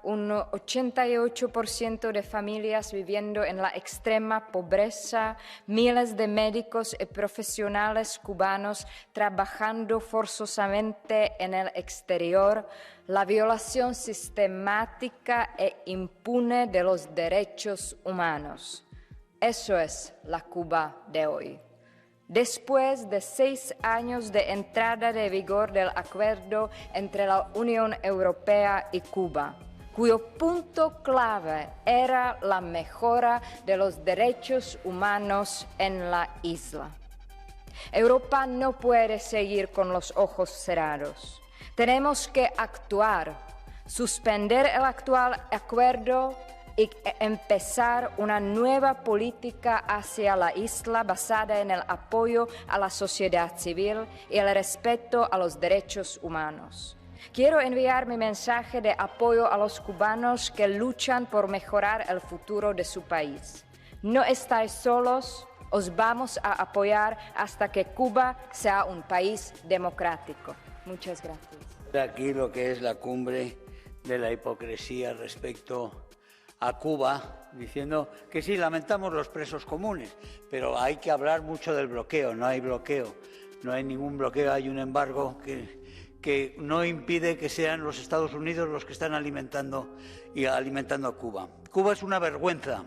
un 88% de familias viviendo en la extrema pobreza, miles de médicos y profesionales cubanos trabajando forzosamente en el exterior, la violación sistemática e impune de los derechos humanos. Eso es la Cuba de hoy. Después de 6 años de entrada de vigor del acuerdo entre la Unión Europea y Cuba, cuyo punto clave era la mejora de los derechos humanos en la isla. Europa no puede seguir con los ojos cerrados. Tenemos que actuar, suspender el actual acuerdo y empezar una nueva política hacia la isla basada en el apoyo a la sociedad civil y el respeto a los derechos humanos. Quiero enviar mi mensaje de apoyo a los cubanos que luchan por mejorar el futuro de su país. No estáis solos, os vamos a apoyar hasta que Cuba sea un país democrático. Muchas gracias. Aquí lo que es la cumbre de la hipocresía respecto a Cuba, diciendo que sí, lamentamos los presos comunes, pero hay que hablar mucho del bloqueo. No hay bloqueo, no hay ningún bloqueo, hay un embargo que no impide que sean los Estados Unidos los que están alimentando a Cuba. Cuba es una vergüenza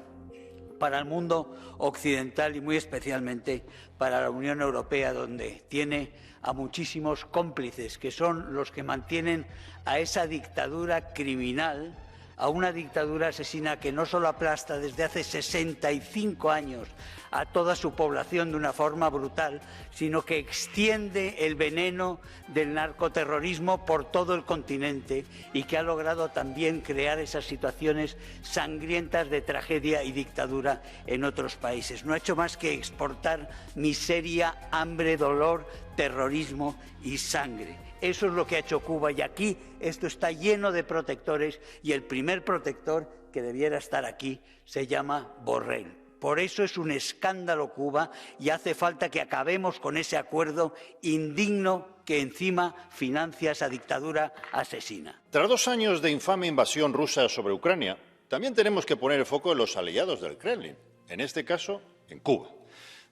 para el mundo occidental y muy especialmente para la Unión Europea, donde tiene a muchísimos cómplices que son los que mantienen a esa dictadura criminal, a una dictadura asesina que no solo aplasta desde hace 65 años a toda su población de una forma brutal, sino que extiende el veneno del narcoterrorismo por todo el continente y que ha logrado también crear esas situaciones sangrientas de tragedia y dictadura en otros países. No ha hecho más que exportar miseria, hambre, dolor, terrorismo y sangre. Eso es lo que ha hecho Cuba y aquí esto está lleno de protectores y el primer protector que debiera estar aquí se llama Borrell. Por eso es un escándalo Cuba y hace falta que acabemos con ese acuerdo indigno que encima financia esa dictadura asesina. Tras 2 años de infame invasión rusa sobre Ucrania, también tenemos que poner el foco en los aliados del Kremlin, en este caso en Cuba.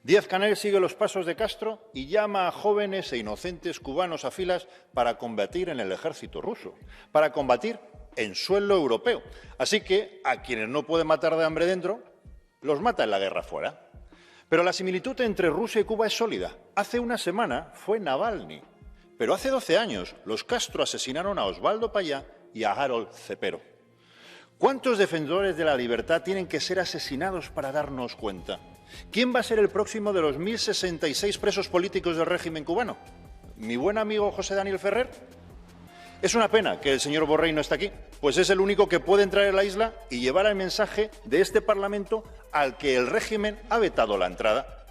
Díaz-Canel sigue los pasos de Castro y llama a jóvenes e inocentes cubanos a filas para combatir en el ejército ruso, para combatir en suelo europeo. Así que a quienes no pueden matar de hambre dentro, los mata en la guerra fuera. Pero la similitud entre Rusia y Cuba es sólida. Hace una semana fue Navalny, pero hace 12 años los Castro asesinaron a Osvaldo Payá y a Harold Cepero. ¿Cuántos defensores de la libertad tienen que ser asesinados para darnos cuenta? ¿Quién va a ser el próximo de los 1.066 presos políticos del régimen cubano? ¿Mi buen amigo José Daniel Ferrer? Es una pena que el señor Borrell no esté aquí, pues es el único que puede entrar en la isla y llevar el mensaje de este Parlamento al que el régimen ha vetado la entrada.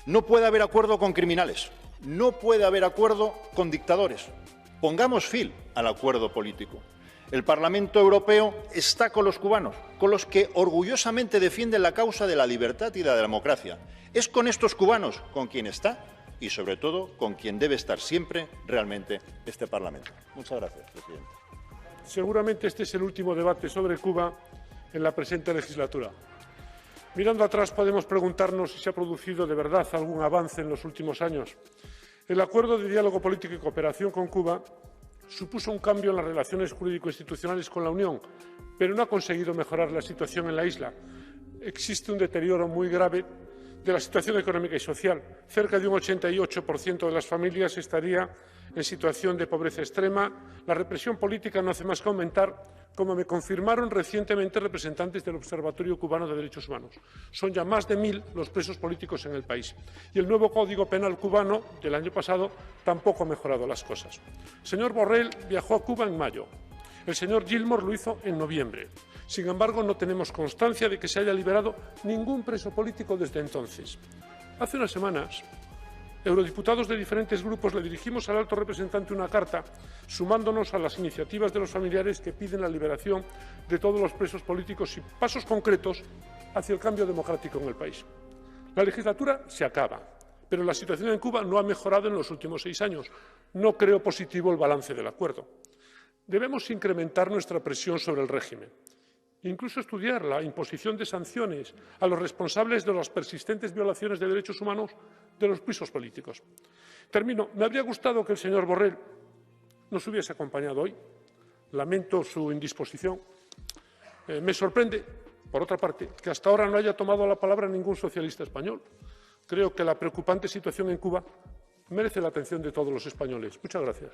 No puede haber acuerdo con criminales, no puede haber acuerdo con dictadores. Pongamos fin al acuerdo político. El Parlamento Europeo está con los cubanos, con los que orgullosamente defienden la causa de la libertad y la democracia. Es con estos cubanos con quien está y, sobre todo, con quien debe estar siempre realmente este Parlamento. Muchas gracias, presidente. Seguramente este es el último debate sobre Cuba en la presente legislatura. Mirando atrás podemos preguntarnos si se ha producido de verdad algún avance en los últimos años. El Acuerdo de Diálogo Político y Cooperación con Cuba supuso un cambio en las relaciones jurídico-institucionales con la Unión, pero no ha conseguido mejorar la situación en la isla. Existe un deterioro muy grave de la situación económica y social. Cerca de un 88% de las familias estaría en situación de pobreza extrema. La represión política no hace más que aumentar, como me confirmaron recientemente representantes del Observatorio Cubano de Derechos Humanos. Son ya más de 1000 los presos políticos en el país. Y el nuevo Código Penal cubano del año pasado tampoco ha mejorado las cosas. El señor Borrell viajó a Cuba en mayo. El señor Gilmore lo hizo en noviembre. Sin embargo, no tenemos constancia de que se haya liberado ningún preso político desde entonces. Hace unas semanas, eurodiputados de diferentes grupos le dirigimos al alto representante una carta sumándonos a las iniciativas de los familiares que piden la liberación de todos los presos políticos y pasos concretos hacia el cambio democrático en el país. La legislatura se acaba, pero la situación en Cuba no ha mejorado en los últimos 6 años. No creo positivo el balance del acuerdo. Debemos incrementar nuestra presión sobre el régimen, incluso estudiar la imposición de sanciones a los responsables de las persistentes violaciones de derechos humanos de los presos políticos. Termino. Me habría gustado que el señor Borrell nos hubiese acompañado hoy. Lamento su indisposición. Me sorprende, por otra parte, que hasta ahora no haya tomado la palabra ningún socialista español. Creo que la preocupante situación en Cuba merece la atención de todos los españoles. Muchas gracias.